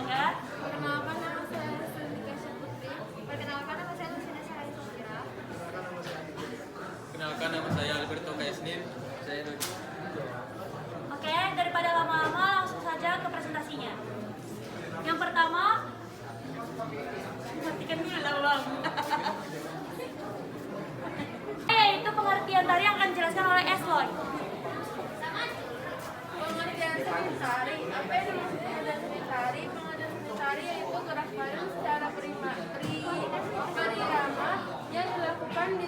Bangga. Perkenalkan nama saya Sundika Putri. Perkenalkan nama saya Luciana Sahari Sofira. Kenalkan nama saya Alberto Kayasnin. Saya Dodi. Oke, daripada lama-lama langsung saja ke presentasinya. Yang pertama, matikan dulu lah bang. Yaitu pengertian tari yang akan dijelaskan oleh Esloy. Pengertian seni tari. Apa yang dimaksudnya dengan seni tari? Pengertian seni tari yaitu gerak payung secara berirama yang dilakukan di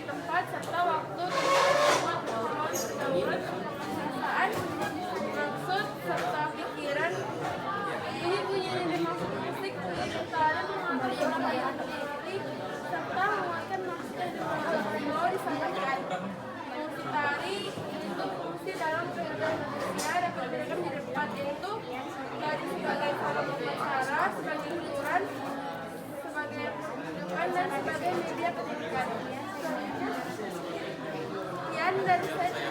tempat serta waktu pergaulan, perasaan, maksud serta pikiran. Ini bunyi yang dimaksud musik tari mengambil pengalaman sendiri serta menguatkan maksud yang mau disampaikan. Fungsi tari itu fungsi dalam kehidupan manusia dan berbeda menjadi empat, yaitu tari sebagai sarana pemasaran, sebagai hiburan, sebagai pertunjukan, dan sebagai media pendidikan. Sekian dari saya.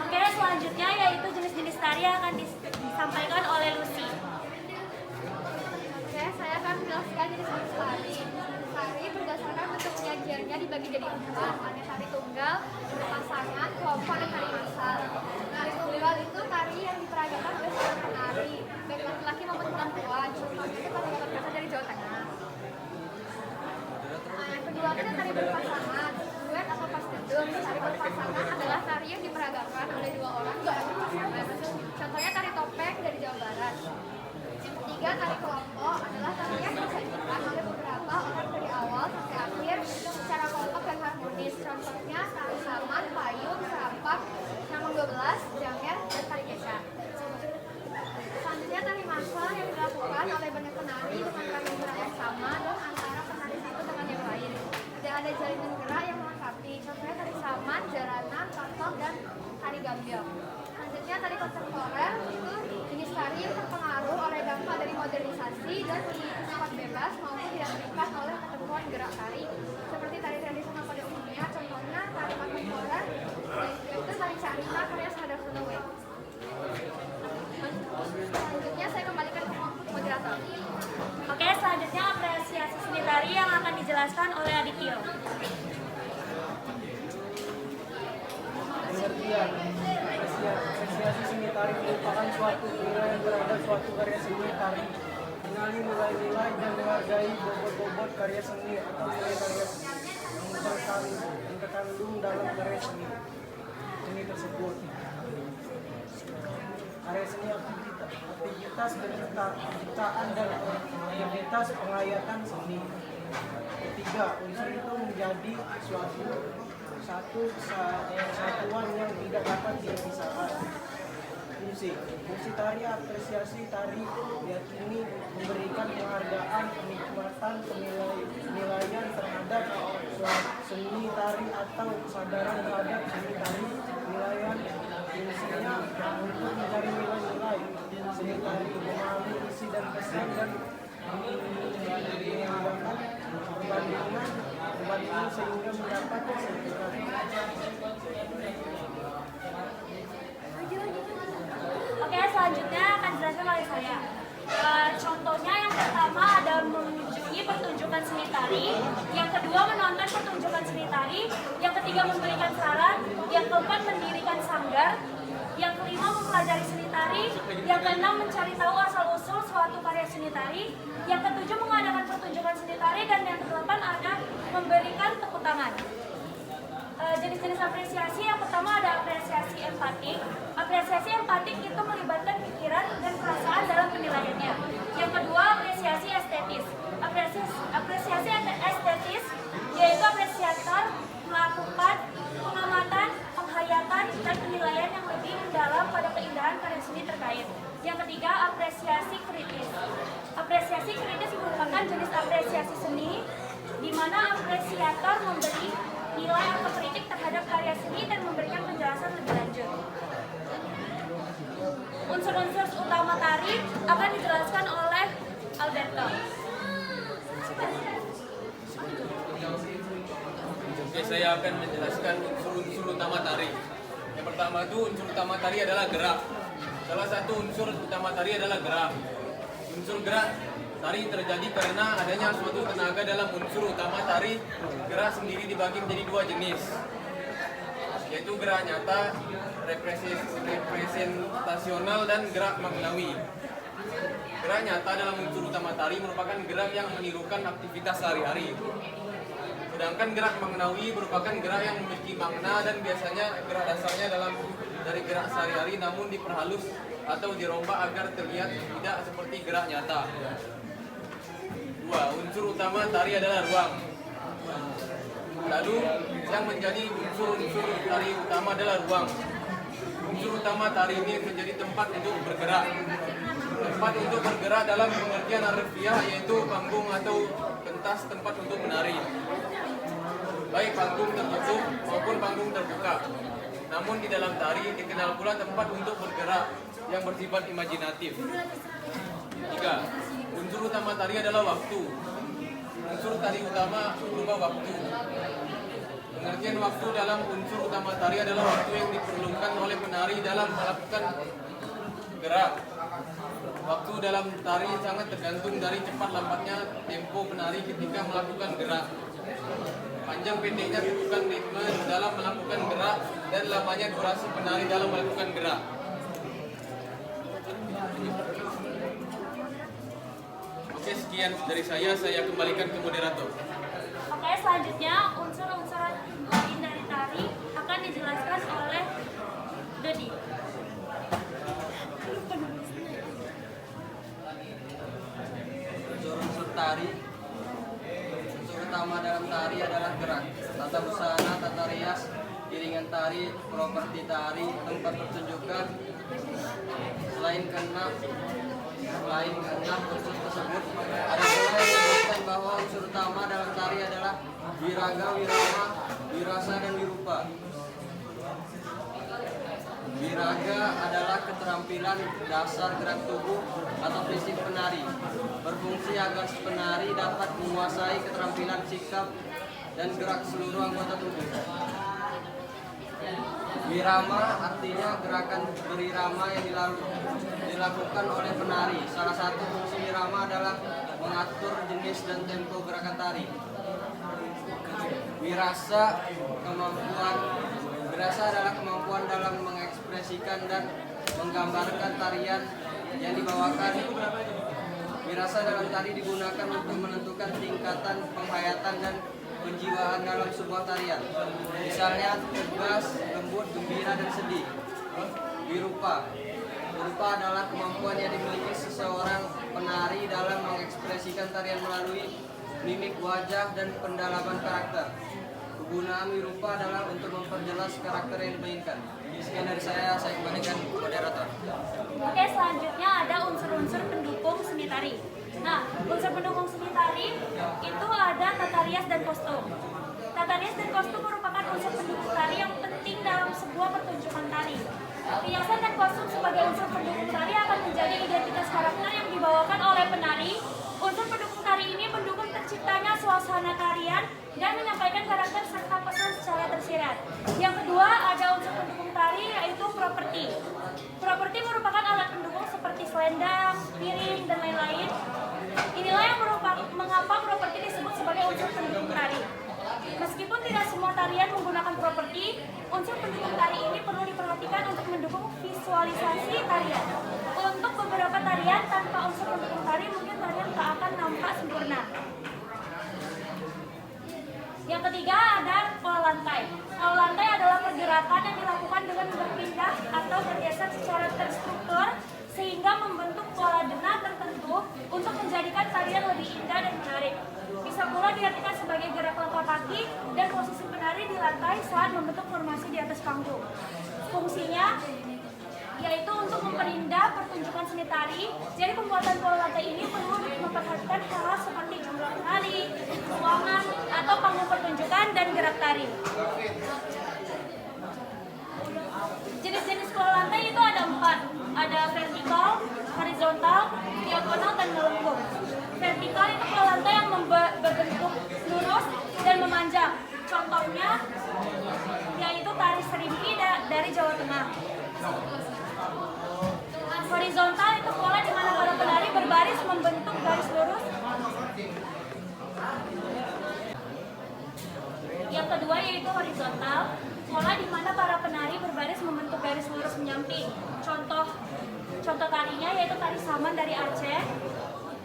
Oke, selanjutnya yaitu jenis-jenis tari yang akan disampaikan oleh Lucy. Oke, saya akan menjelaskan jenis-jenis tari. Tari berdasarkan bentuk penyajiannya dibagi jadi empat. Ada tari tunggal, pasangan, kelompok, dan tari massal. Tari tunggal itu tari yang diperagakan oleh seorang penari, baik laki-laki maupun perempuan. Contohnya itu tari berkata dari Jawa Tengah. Yang kedua itu tari berpasangan, duet atau paskedung. Tari berpasangan adalah tari yang diperagakan oleh dua orang berpasangan. Contohnya tari topeng dari Jawa Barat. Yang ketiga, tari kelompok adalah tari yang disajikan oleh beberapa orang dari awal sampai akhir secara kelompok dan harmonis. Contohnya tari saman, payung, serapak, namang 12, janger, dan tari geca. Selanjutnya tari massal yang dilakukan oleh banyak penari dengan rangkaian gerak yang sama dan antara penari satu dengan yang lain. Tidak ada jalinan gerak yang melengkapi. Contohnya tari saman, jaranan, patok, dan tari gambyong. Selanjutnya tari kontemporer itu jenis tari yang terpengaruh oleh dampak dari modernisasi dan bersifat bebas maupun tidak terikat oleh ketentuan gerak tari, seperti tari tradisional pada umumnya. Contohnya tari kontemporer yaitu tari carina karya Sadar Sunowe. Selanjutnya saya kembalikan ke moderator. Oke, selanjutnya apresiasi seni tari yang akan dijelaskan oleh Adityo. Pengertian apresiasi seni tari merupakan suatu penilaian terhadap suatu karya seni tari. Mengenali nilai-nilai dan menghargai bobot-bobot karya seni atau nilai karya yang terkandung dalam karya seni tersebut. Karya seni aktivitas penciptaan dan aktivitas penghayatan seni. Ketiga, unsur itu menjadi satu satuan yang tidak dapat dipisahkan. Fungsi tari apresiasi tari diyakini memberikan penghargaan, kenikmatan, penilaian terhadap seni tari atau kesadaran terhadap seni tari. Penilaian fungsinya untuk mencari nilai-nilai seni tari, memahami isi dan pesan dan mengembangkan perbandingan sehingga mendapat sertifikat. Oke, selanjutnya akan dijelaskan oleh saya. Contohnya yang pertama ada mengunjungi pertunjukan seni tari, yang kedua menonton pertunjukan seni tari, yang ketiga memberikan saran, yang keempat mendirikan sanggar, yang kelima mempelajari seni tari, yang keenam mencari tahu asal-usul suatu karya seni tari, yang ketujuh mengadakan pertunjukan seni tari, dan yang kedelapan ada memberikan tepuk tangan. Jenis-jenis apresiasi yang pertama ada apresiasi empatik. Apresiasi empatik itu melibatkan pikiran dan perasaan dalam penilaiannya. Yang kedua apresiasi estetis. Apresiasi estetis yaitu apresiator melakukan pengamatan, penghayatan, dan penilaian yang lebih mendalam pada keindahan karya seni terkait. Yang ketiga apresiasi kritis. Apresiasi kritis merupakan jenis apresiasi seni di mana apresiator memberi nilai atau kritik terhadap karya seni dan memberikan penjelasan lebih lanjut. Unsur-unsur utama tari akan dijelaskan oleh Alberto. Oke, saya akan menjelaskan unsur-unsur utama tari. Yang pertama itu unsur utama tari adalah gerak. Salah satu unsur utama tari adalah gerak. Unsur gerak tari terjadi karena adanya suatu tenaga dalam unsur utama tari. Gerak sendiri dibagi menjadi dua jenis, yaitu gerak nyata, representasional, dan gerak maknawi. Gerak nyata dalam unsur utama tari merupakan gerak yang menirukan aktivitas sehari-hari. Sedangkan gerak maknawi merupakan gerak yang memiliki makna dan biasanya gerak dasarnya dari gerak sehari-hari namun diperhalus atau dirombak agar terlihat tidak seperti gerak nyata. 2. Unsur utama tari adalah ruang. Lalu yang menjadi unsur tari utama adalah ruang. Unsur utama tari ini menjadi tempat untuk bergerak. Tempat untuk bergerak dalam pengertian harfiah yaitu panggung atau pentas tempat untuk menari, baik panggung tertutup maupun panggung terbuka. Namun di dalam tari dikenal pula tempat untuk bergerak yang bersifat imajinatif. 3. Unsur utama tari adalah waktu. Unsur tari utama berupa waktu. Pengertian waktu dalam unsur utama tari adalah waktu yang diperlukan oleh penari dalam melakukan gerak. Waktu dalam tari sangat tergantung dari cepat lambatnya tempo penari ketika melakukan gerak. Panjang pendeknya tentukan ritme dalam melakukan gerak dan lamanya durasi penari dalam melakukan gerak. Oke, sekian dari saya kembalikan ke moderator. Oke, selanjutnya unsur-unsur lain dari tari akan dijelaskan oleh Dodi. Unsur tari. Unsur utama dalam tari adalah gerak, tata busana, tata rias, iringan tari, properti tari, tempat pertunjukan. Selain keenam unsur tersebut, ada pula yang menyebutkan bahwa unsur utama dalam tari adalah wiraga, wirama, wirasa, dan wirupa. Wiraga adalah keterampilan dasar gerak tubuh atau fisik penari, berfungsi agar penari dapat menguasai keterampilan sikap dan gerak seluruh anggota tubuh. Wirama artinya gerakan berirama yang dilakukan oleh penari. Salah satu fungsi wirama adalah mengatur jenis dan tempo gerakan tari. Wirasa adalah kemampuan dalam mengekspresikan dan menggambarkan tarian yang dibawakan. Wirasa dalam tari digunakan untuk menentukan tingkatan penghayatan dan penjiwaan dalam sebuah tarian. Misalnya tegas, lembut, gembira, dan sedih. Wirupa adalah kemampuan yang dimiliki seseorang penari dalam mengekspresikan tarian melalui mimik wajah dan pendalaman karakter. Kegunaan wirupa adalah untuk memperjelas karakter yang dimainkan. Sekian dari saya kembalikan ke moderator. Oke, selanjutnya ada unsur-unsur pendukung seni tari. Nah, unsur pendukung seni tari itu ada tata rias dan kostum. Tata rias dan kostum merupakan unsur pendukung tari yang penting dalam sebuah pertunjukan tari. Riasan dan kostum sebagai unsur pendukung tari akan menjadi identitas karakter yang dibawakan oleh penari. Unsur pendukung tari ini mendukung terciptanya suasana tarian dan menyampaikan karakter serta pesan secara tersirat. Yang kedua, ada unsur pendukung tari yaitu properti. Properti merupakan alat pendukung seperti selendang, piring, dan lain-lain. Inilah yang mengapa properti disebut sebagai unsur pendukung tari. Meskipun tidak semua tarian menggunakan properti, unsur pendukung tari ini perlu diperhatikan untuk mendukung visualisasi tarian. Untuk beberapa tarian tanpa unsur pendukung tari, mungkin tarian tak akan nampak sempurna. Yang ketiga ada pola lantai. Pola lantai adalah pergerakan yang dilakukan dengan berpindah atau bergeser secara terstruktur sehingga membentuk pola denah tertentu untuk menjadikan tarian lebih indah dan menarik. Bisa pula diartikan sebagai gerak langkah kaki dan posisi penari di lantai saat membentuk formasi di atas panggung. Fungsinya yaitu untuk memperindah pertunjukan seni tari. Jadi pembuatan pola lantai ini perlu memperhatikan hal-hal seperti jumlah penari, ruangan, atau panggung pertunjukan dan gerak tari. Jenis-jenis pola lantai itu ada 4. Ada vertikal, horizontal, diagonal, dan melengkung. Vertikal itu pola lantai yang berbentuk lurus dan memanjang. Contohnya yaitu tari serimpi dari Jawa Tengah. Horizontal itu pola di mana para penari berbaris membentuk garis lurus. Yang kedua yaitu horizontal, pola di mana para penari berbaris membentuk garis lurus menyamping. Contoh tarinya yaitu tari saman dari Aceh.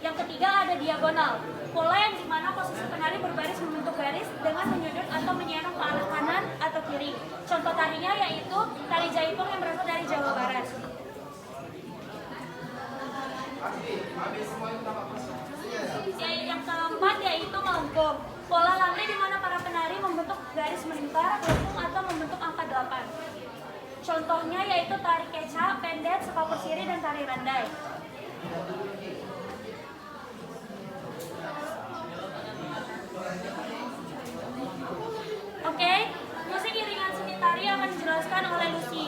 Yang ketiga ada diagonal, pola yang di mana posisi penari berbaris membentuk garis dengan menyudut atau menyerong ke arah kanan atau kiri. Contoh tarinya yaitu tari jaipong yang berasal dari Jawa Barat. Yang keempat yaitu melengkung, pola lambe di mana para penari membentuk garis melingkar, melengkung atau membentuk angka 8. Contohnya yaitu tari kecak, pendet, sekapur siri, dan tari randai. Oke, musik iringan seni tari akan dijelaskan oleh Lucy.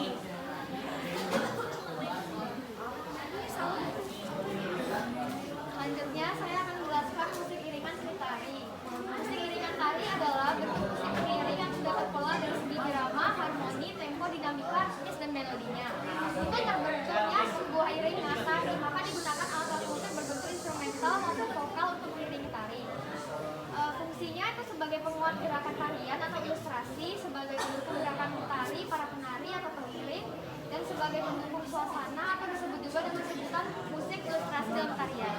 Selanjutnya saya akan menjelaskan musik iringan seni tari. Musik iringan tari adalah bentuk musik pengiring yang sudah terpola dari segi irama, harmoni, tempo, dinamika, ritmis, dan melodinya. Untuk terbentuknya sebuah iringan tari, maka digunakan alat-alat musik berbentuk instrumental maupun vokal untuk mengiringi tari. Fungsinya itu sebagai penguat gerakan tarian atau ilustrasi, sebagai pendukung gerakan tari para penari atau pengiring, dan sebagai pendukung suasana atau disebut juga dengan sebutan musik ilustrasi dalam tarian.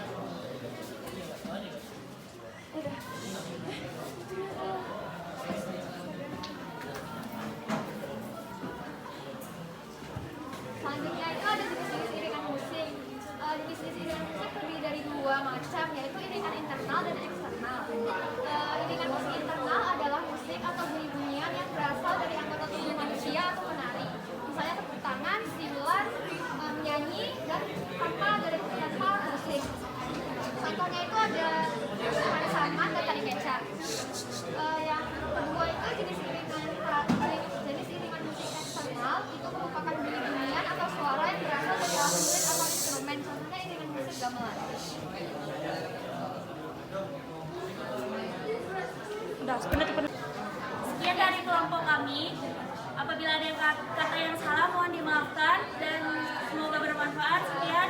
Selanjutnya itu ada jenis-jenis iringan musik. Jenis-jenis iringan musik terdiri dari dua macam, yaitu iringan internal dan eksternal. Iringan musik internal adalah musik atau bunyi-bunyian yang berasal dari anggota tubuh manusia atau penari. Misalnya tepuk tangan, siulan, menyanyi, dan tanpa musik. Contohnya itu ada tari saman dan tari kecak. Yang kedua itu jenis iringan musik eksternal itu merupakan bunyi-bunyian atau suara yang berasal dari alat musik atau instrumen. Contohnya iringan musik gamelan. Sekian dari kelompok kami. Apabila ada kata yang salah mohon dimaafkan dan semoga bermanfaat. Sekian.